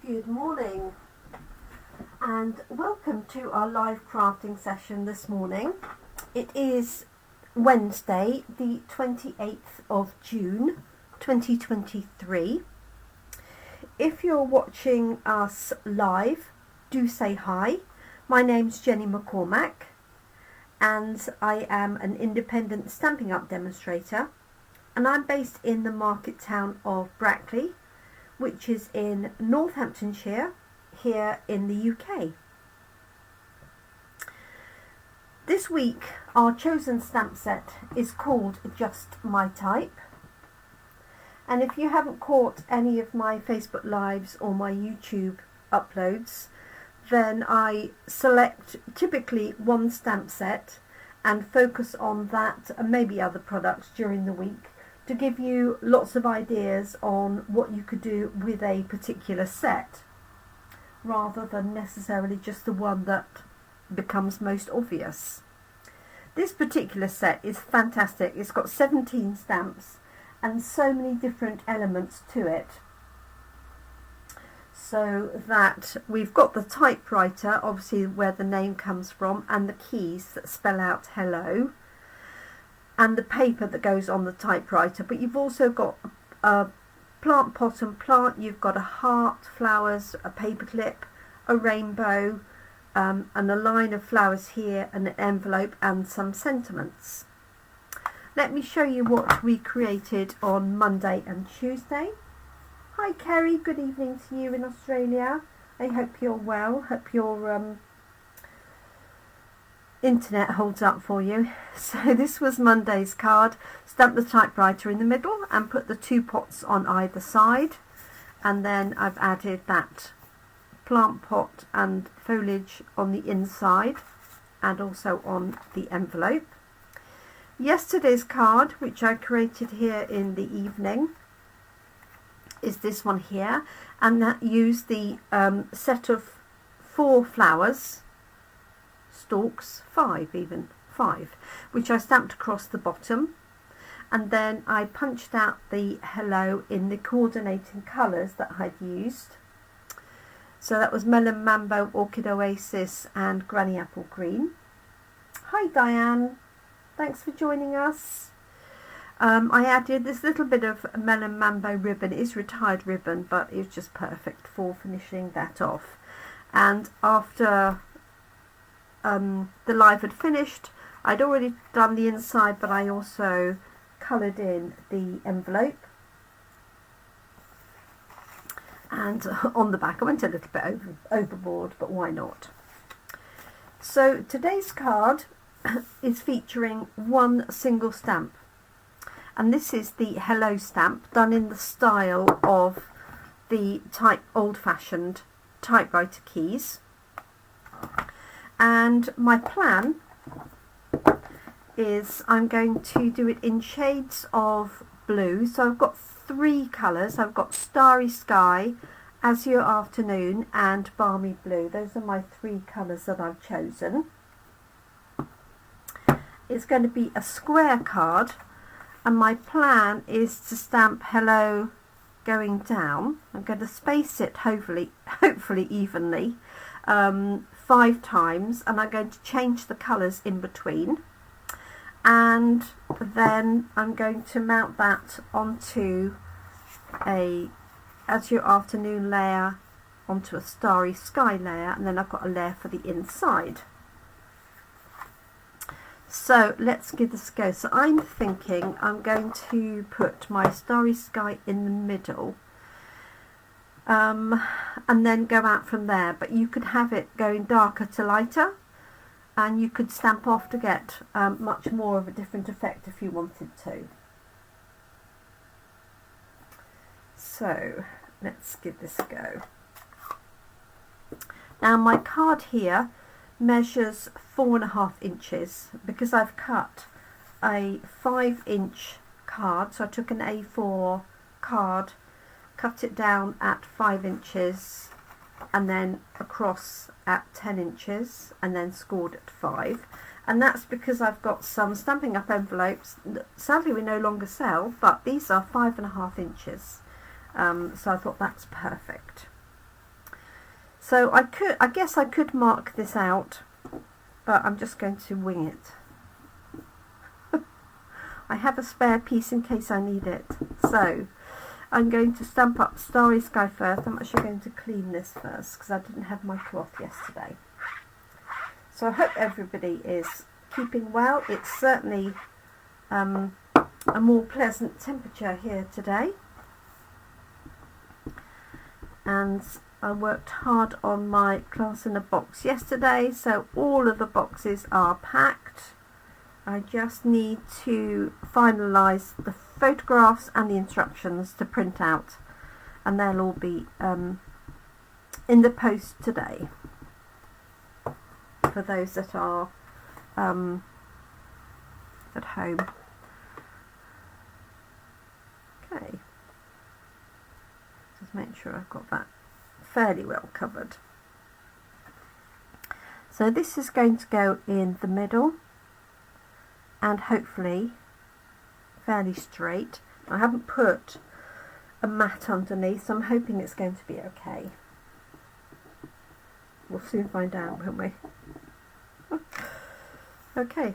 Good morning and welcome to our live crafting session this morning. It is Wednesday the 28th of June 2023. If you're watching us live, do say hi. My name's Jenny McCormack and I am an independent Stampin' Up demonstrator, and I'm based in the market town of Brackley, which is in Northamptonshire, here in the UK. This week our chosen stamp set is called Just My Type, and if you haven't caught any of my Facebook Lives or my YouTube uploads, then I select typically one stamp set and focus on that and maybe other products during the week to give you lots of ideas on what you could do with a particular set, rather than necessarily just the one that becomes most obvious. This particular set is fantastic. It's got 17 stamps and so many different elements to it, so that we've got the typewriter, obviously where the name comes from, and the keys that spell out hello, and the paper that goes on the typewriter. But you've also got a plant pot and plant, you've got a heart, flowers, a paper clip, a rainbow, and a line of flowers here, and an envelope and some sentiments. Let me show you what we created on Monday and Tuesday. Hi Kerry, good evening to you in Australia. I hope you're well, hope your internet holds up for you. So this was Monday's card. Stamp the typewriter in the middle and put the two pots on either side, and then I've added that plant pot and foliage on the inside and also on the envelope. Yesterday's card, which I created here in the evening, is this one here, and that used the set of 4 flowers, stalks, 5 even, 5, which I stamped across the bottom, and then I punched out the hello in the coordinating colours that I'd used. So that was Melon Mambo, Orchid Oasis and Granny Apple Green. Hi Diane, thanks for joining us. I added this little bit of Melon Mambo ribbon. It is retired ribbon, but it's just perfect for finishing that off. And after the live had finished, I'd already done the inside, but I also coloured in the envelope, and on the back I went a little bit overboard, but why not? So today's card is featuring one single stamp, and this is the hello stamp, done in the style of the old-fashioned typewriter keys. And my plan is I'm going to do it in shades of blue. So I've got 3 colours. I've got Starry Sky, Azure Afternoon and Balmy Blue. Those are my 3 colours that I've chosen. It's going to be a square card, and my plan is to stamp hello going down. I'm going to space it hopefully evenly, 5 times, and I'm going to change the colours in between, and then I'm going to mount that onto a Azure Afternoon layer, onto a Starry Sky layer, and then I've got a layer for the inside. So let's give this a go. So I'm thinking I'm going to put my Starry Sky in the middle, and then go out from there. But you could have it going darker to lighter, and you could stamp off to get much more of a different effect if you wanted to. So let's give this a go. Now my card here measures 4.5 inches because I've cut a 5-inch card. So I took an A4 card, cut it down at 5 inches and then across at 10 inches and then scored at 5. And that's because I've got some Stampin' Up envelopes that sadly we no longer sell, but these are 5.5 inches. So I thought that's perfect. So I guess I could mark this out, but I'm just going to wing it. I have a spare piece in case I need it. So I'm going to stamp up Starry Sky first. I'm actually going to clean this first because I didn't have my cloth yesterday. So I hope everybody is keeping well. It's certainly a more pleasant temperature here today. And I worked hard on my class in a box yesterday, so all of the boxes are packed. I just need to finalise the photographs and the instructions to print out, and they'll all be in the post today for those that are at home. Okay, just make sure I've got that fairly well covered. So this is going to go in the middle and hopefully fairly straight. I haven't put a mat underneath, so I'm hoping it's going to be okay. We'll soon find out, won't we? Okay,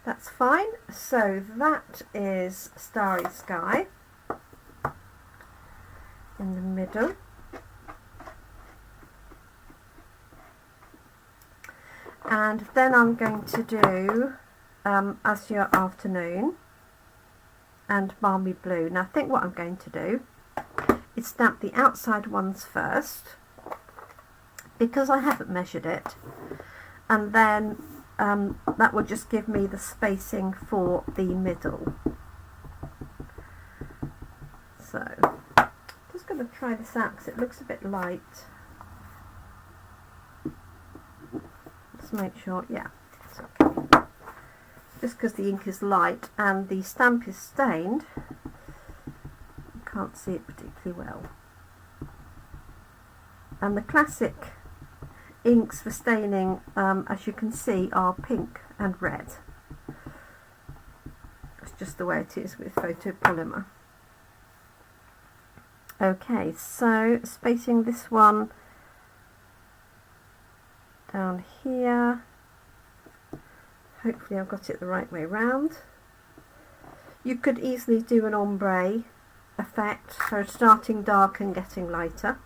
that's fine. So that is Starry Sky in the middle. And then I'm going to do Azure Afternoon and Balmy Blue. Now I think what I'm going to do is stamp the outside ones first because I haven't measured it, and then that will just give me the spacing for the middle. So just going to try this out because it looks a bit light. Just make sure, yeah, it's okay. Just because the ink is light and the stamp is stained, you can't see it particularly well. And the classic inks for staining, as you can see, are pink and red. It's just the way it is with photopolymer. Okay, so spacing this one down here. Hopefully I've got it the right way round. You could easily do an ombre effect, so starting dark and getting lighter.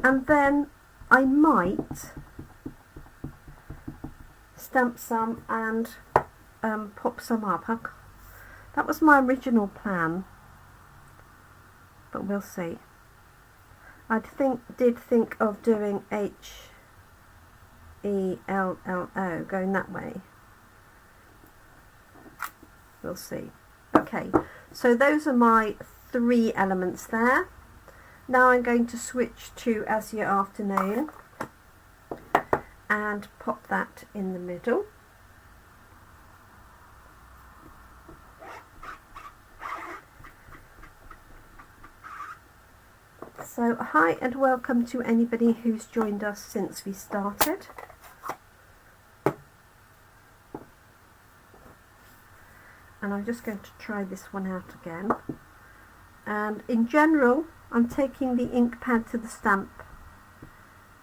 And then I might stamp some and pop some up. That was my original plan, but we'll see. I did think of doing HELLO, going that way. We'll see. Okay, so those are my 3 elements there. Now I'm going to switch to Azure Afternoon and pop that in the middle. So hi and welcome to anybody who's joined us since we started. And I'm just going to try this one out again. And in general, I'm taking the ink pad to the stamp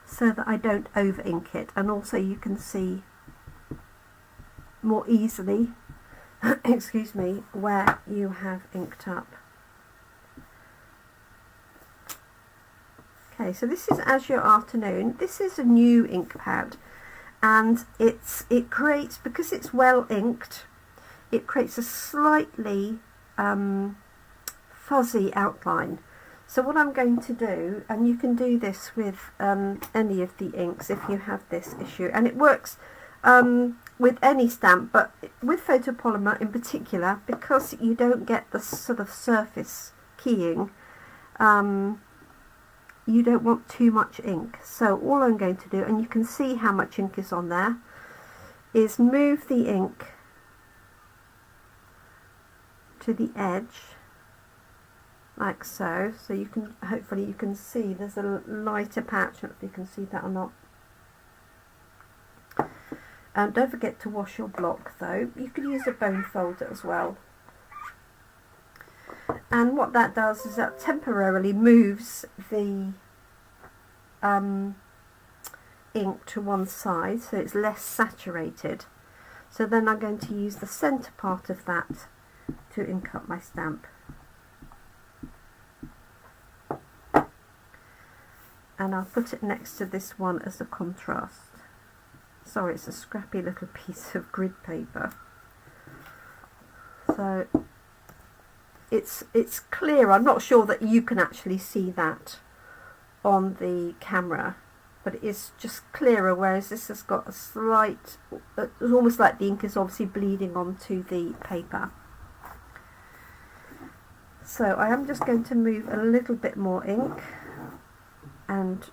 so that I don't over ink it, and also you can see more easily excuse me, where you have inked up. Okay, so this is Azure Afternoon. This is a new ink pad, and it creates, because it's well inked, it creates a slightly fuzzy outline. So what I'm going to do, and you can do this with any of the inks if you have this issue, and it works with any stamp, but with photopolymer in particular, because you don't get the sort of surface keying, you don't want too much ink. So all I'm going to do, and you can see how much ink is on there, is move the ink to the edge like so. So you can, hopefully you can see there's a lighter patch. I don't know if you can see that or not. Don't forget to wash your block though. You could use a bone folder as well. And what that does is that temporarily moves the ink to one side, so it's less saturated. So then I'm going to use the centre part of that to ink up my stamp. And I'll put it next to this one as a contrast. Sorry, it's a scrappy little piece of grid paper. So it's clear. I'm not sure that you can actually see that on the camera, but it is just clearer, whereas this has got a slight, it's almost like the ink is obviously bleeding onto the paper. So I am just going to move a little bit more ink and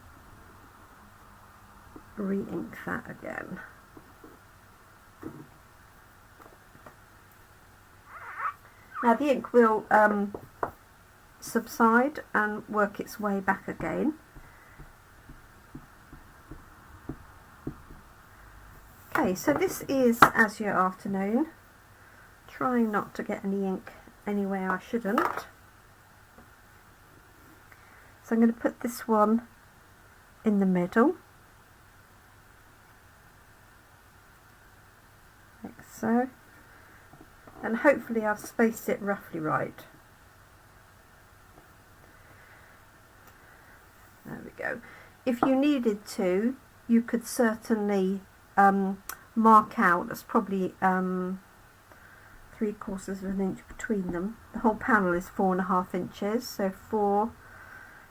re-ink that again. Now the ink will subside and work its way back again. Okay, so this is Azure Afternoon. Trying not to get any ink anywhere I shouldn't. So I'm going to put this one in the middle, like so, and hopefully I've spaced it roughly right. There we go. If you needed to, you could certainly mark out, that's probably 3/4 of an inch between them. The whole panel is 4.5 inches, so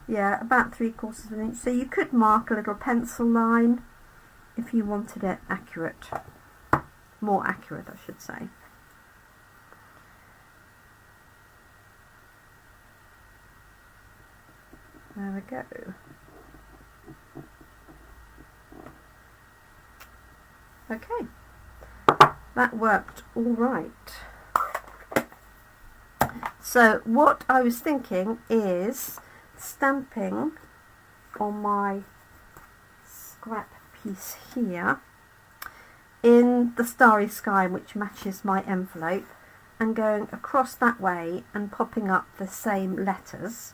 about 3/4 of an inch. So you could mark a little pencil line if you wanted it accurate, more accurate I should say. There we go. Okay, that worked all right. So what I was thinking is stamping on my scrap piece here in the Starry Sky, which matches my envelope, and going across that way and popping up the same letters.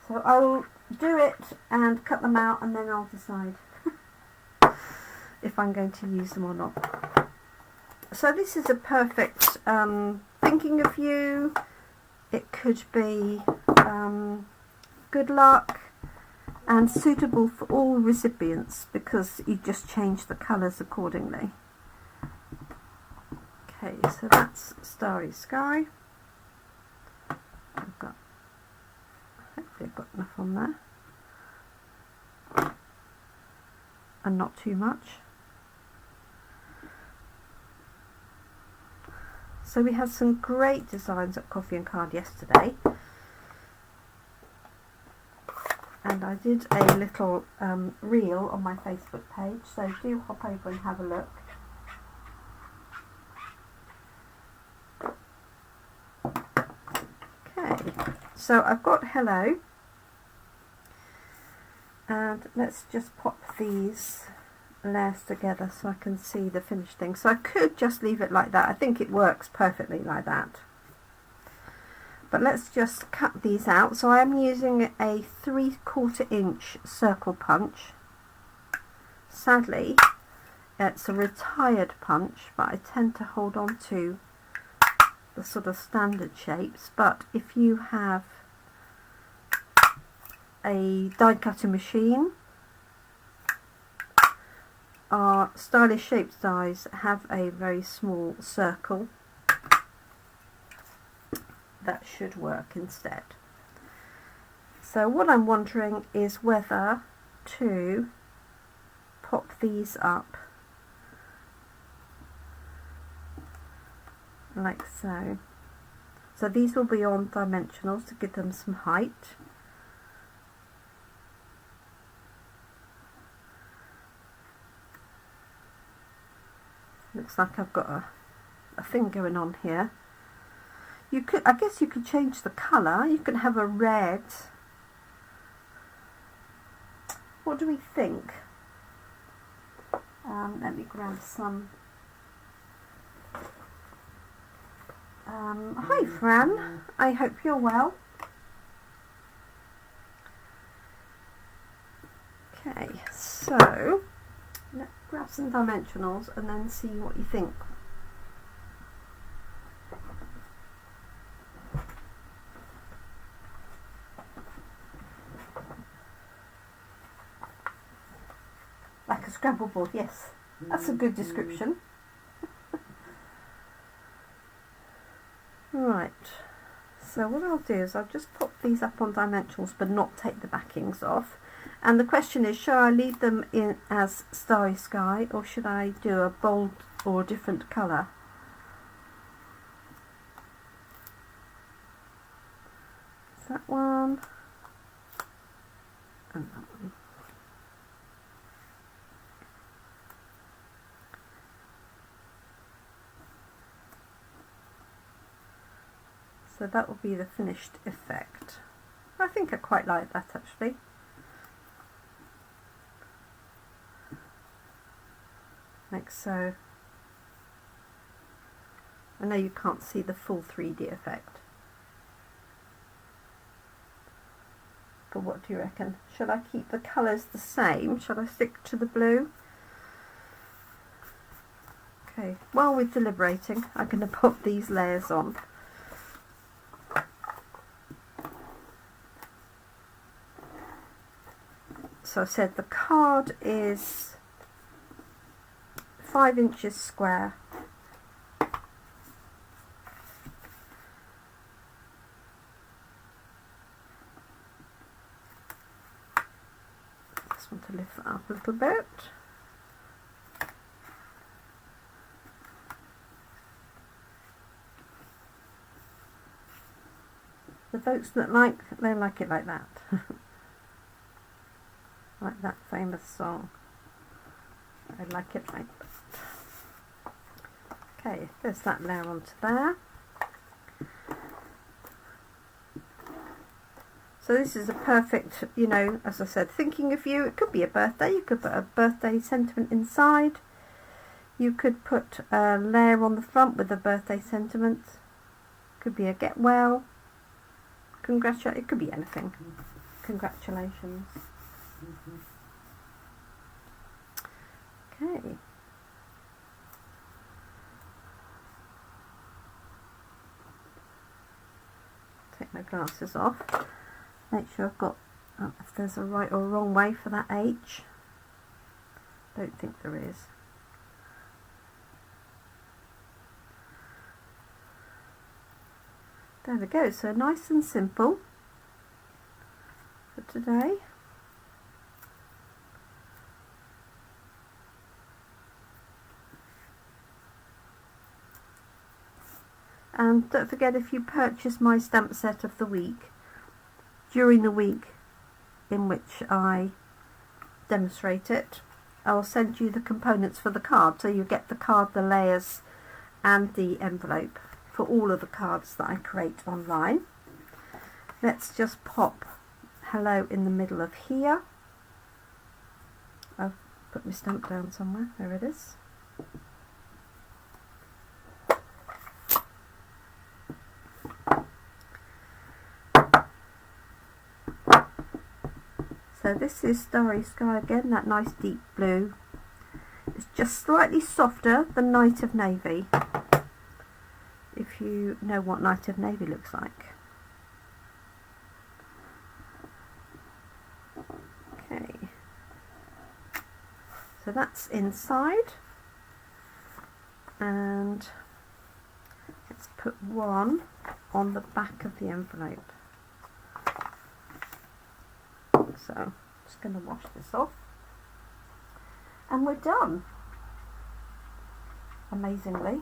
So I'll do it and cut them out, and then I'll decide if I'm going to use them or not. So this is a perfect thinking of you. It could be good luck and suitable for all recipients because you just change the colours accordingly. Okay, so that's Starry Sky. Hopefully I've got enough on there and not too much. So we had some great designs at Coffee and Card yesterday, and I did a little reel on my Facebook page, so do hop over and have a look. Okay, so I've got hello, and let's just pop these layers together so I can see the finished thing. So I could just leave it like that. I think it works perfectly like that. But let's just cut these out. So I am using a 3/4 inch circle punch. Sadly, it's a retired punch, but I tend to hold on to the sort of standard shapes. But if you have a die cutting machine, our stylish shaped dies have a very small circle that should work instead. So what I'm wondering is whether to pop these up like so. So these will be on dimensionals to give them some height. Looks like I've got a thing going on here. You could, I guess you could change the colour. You could have a red. What do we think? Let me grab some Hi Fran, I hope you're well. Okay, so let's grab some dimensionals and then see what you think. Like a Scrabble board, yes, that's a good description. Right, so what I'll do is I'll just pop these up on dimensionals but not take the backings off. And the question is, should I leave them in as Starry Sky or should I do a bold or a different colour? That one and that one. So that will be the finished effect. I think I quite like that actually. Like so. I know you can't see the full 3D effect. But what do you reckon? Should I keep the colours the same? Should I stick to the blue? Okay, while we're deliberating, I'm going to pop these layers on. So I said the card is 5 inches square. Just want to lift that up a little bit. The folks that they like it like that. Like that famous song. I like it like that. Okay, there's that layer onto there. So this is a perfect, you know, as I said, thinking of you. It could be a birthday. You could put a birthday sentiment inside. You could put a layer on the front with a birthday sentiment. Could be a get well. It could be anything. Congratulations. Okay. Take my glasses off. Make sure I've got, if there's a right or wrong way for that H. Don't think there is. There we go. So nice and simple for today. And don't forget, if you purchase my stamp set of the week, during the week in which I demonstrate it, I'll send you the components for the card. So you get the card, the layers and the envelope for all of the cards that I create online. Let's just pop hello in the middle of here. I've put my stamp down somewhere. There it is. So this is Starry Sky again, that nice deep blue. It's just slightly softer than Night of Navy, if you know what Night of Navy looks like. Okay, so that's inside, and let's put one on the back of the envelope. So I'm just going to wash this off and we're done, amazingly.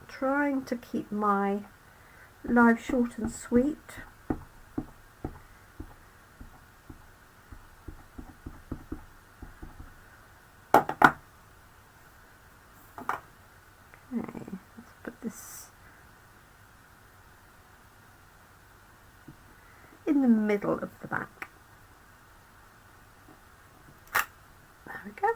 Trying to keep my live short and sweet. Okay, let's put this in the middle of the back. There we go.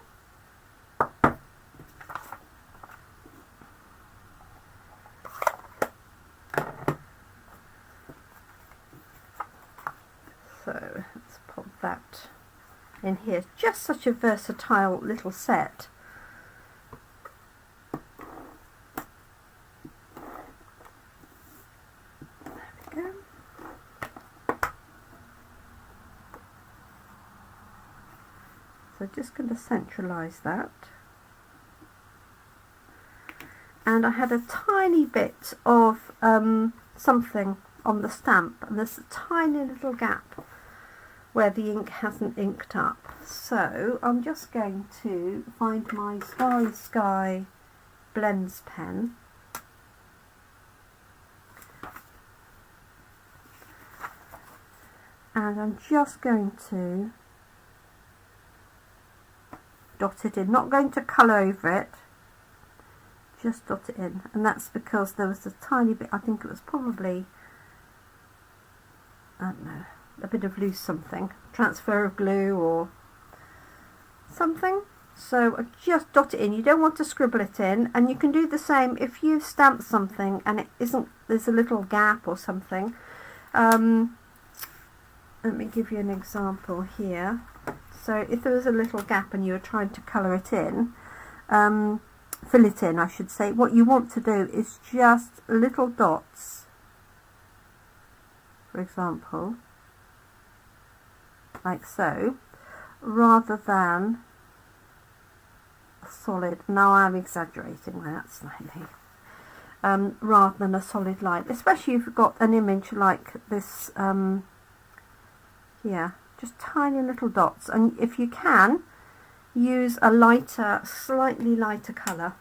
that in here. Just such a versatile little set. So just going to centralise that. And I had a tiny bit of something on the stamp, and there's a tiny little gap where the ink hasn't inked up. So I'm just going to find my Starry Sky blends pen. And I'm just going to dot it in, not going to colour over it, just dot it in. And that's because there was a tiny bit, I think it was probably, I don't know, a bit of loose something, transfer of glue or something. So I just dot it in. You don't want to scribble it in, and you can do the same if you've stamped something and it isn't, there's a little gap or something. Let me give you an example here. So if there was a little gap and you were trying to colour it in, fill it in I should say, what you want to do is just little dots, for example, like so, rather than a solid, now I'm exaggerating that slightly, rather than a solid line, especially if you've got an image like this, yeah, just tiny little dots. And if you can, use a lighter, slightly lighter colour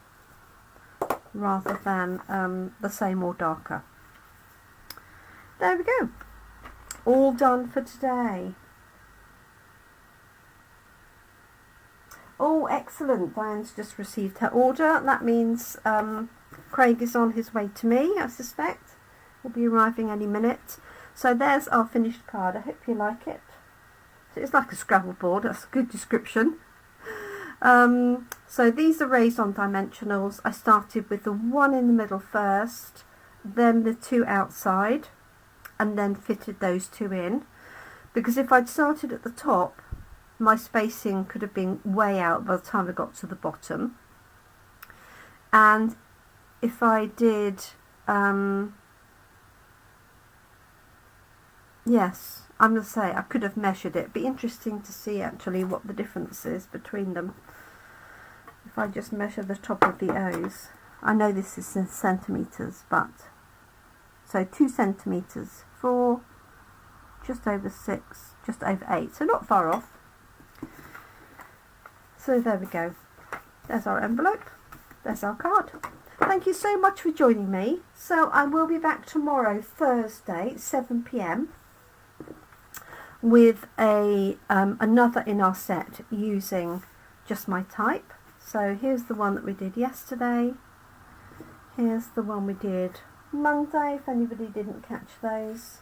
rather than the same or darker. There we go, all done for today. Oh, excellent, Diane's just received her order. That means Craig is on his way to me, I suspect. He'll be arriving any minute. So there's our finished card. I hope you like it. So it's like a Scrabble board, that's a good description. So these are raised on dimensionals. I started with the one in the middle first, then the two outside, and then fitted those two in. Because if I'd started at the top, my spacing could have been way out by the time I got to the bottom. And if I did, yes, I'm going to say I could have measured it. It'd be interesting to see actually what the difference is between them. If I just measure the top of the O's. I know this is in centimetres, but so 2 centimetres, 4, just over 6, just over 8, so not far off. So there we go. There's our envelope. There's our card. Thank you so much for joining me. So I will be back tomorrow, Thursday, 7 p.m. with another in our set using just my type. So here's the one that we did yesterday. Here's the one we did Monday, if anybody didn't catch those.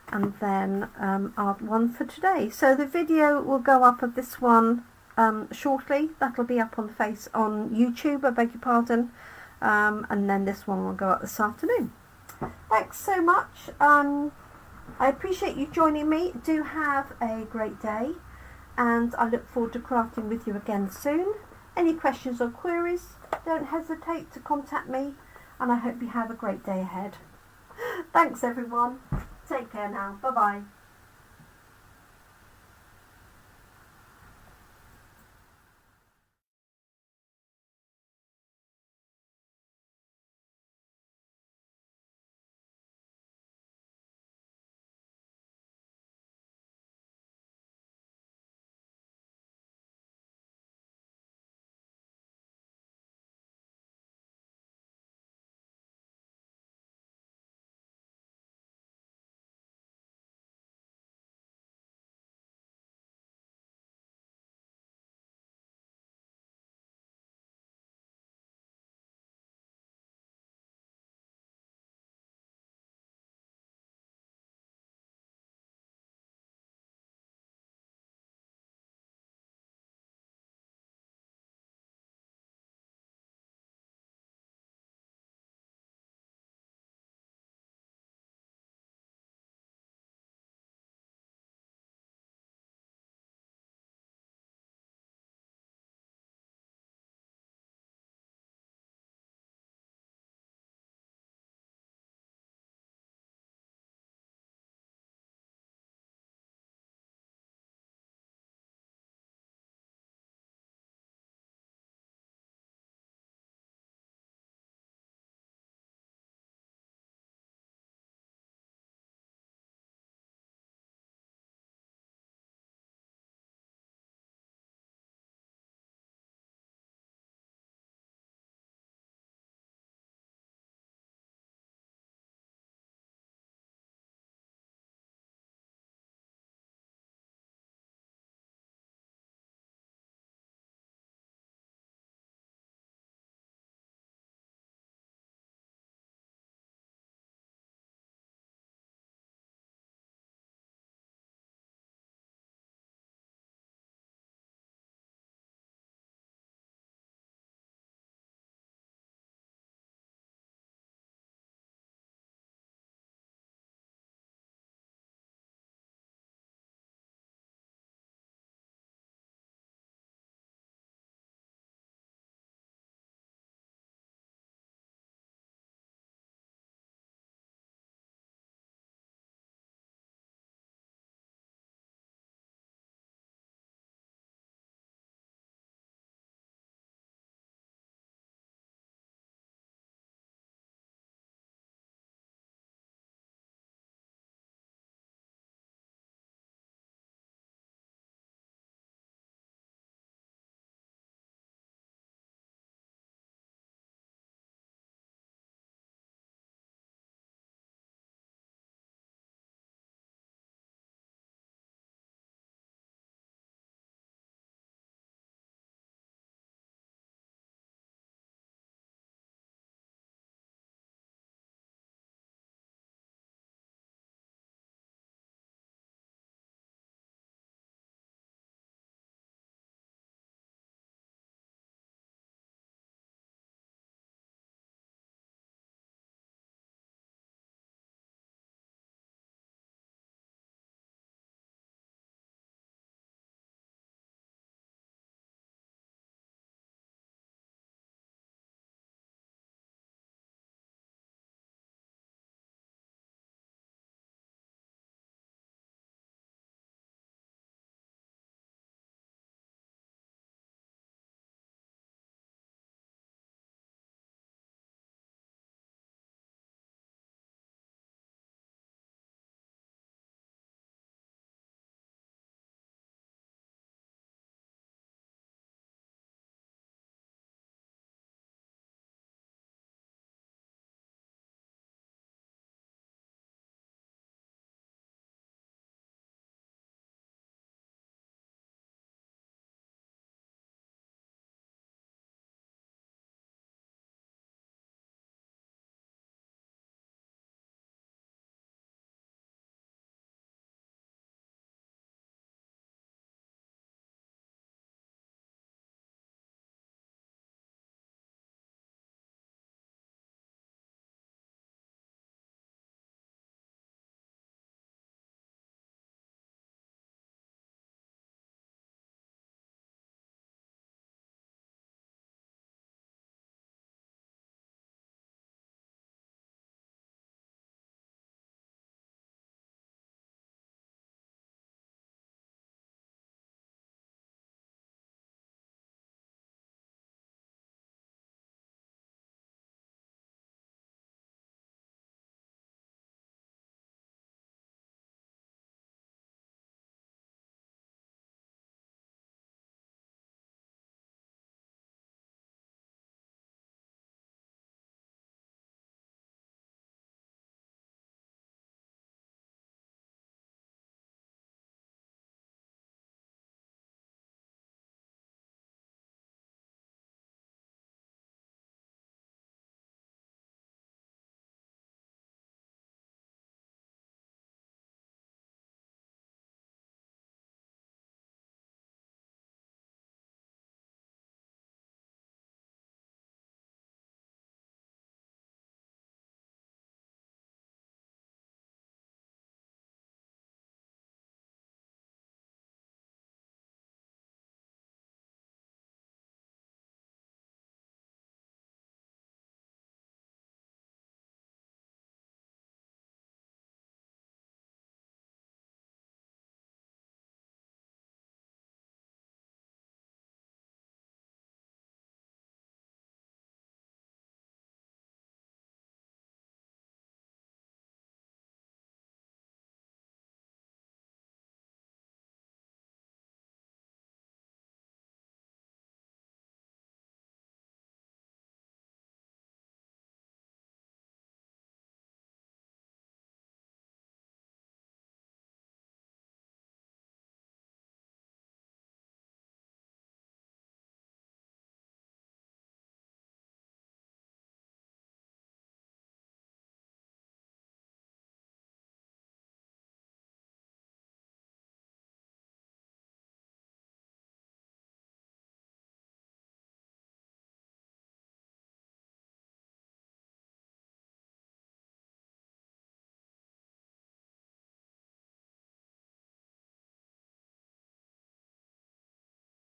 And then our one for today. So the video will go up of this one shortly. That'll be up on YouTube, I beg your pardon. And then this one will go up this afternoon. Thanks so much. I appreciate you joining me. Do have a great day, and I look forward to crafting with you again soon. Any questions or queries, don't hesitate to contact me, and I hope you have a great day ahead. Thanks everyone. Take care now. Bye bye.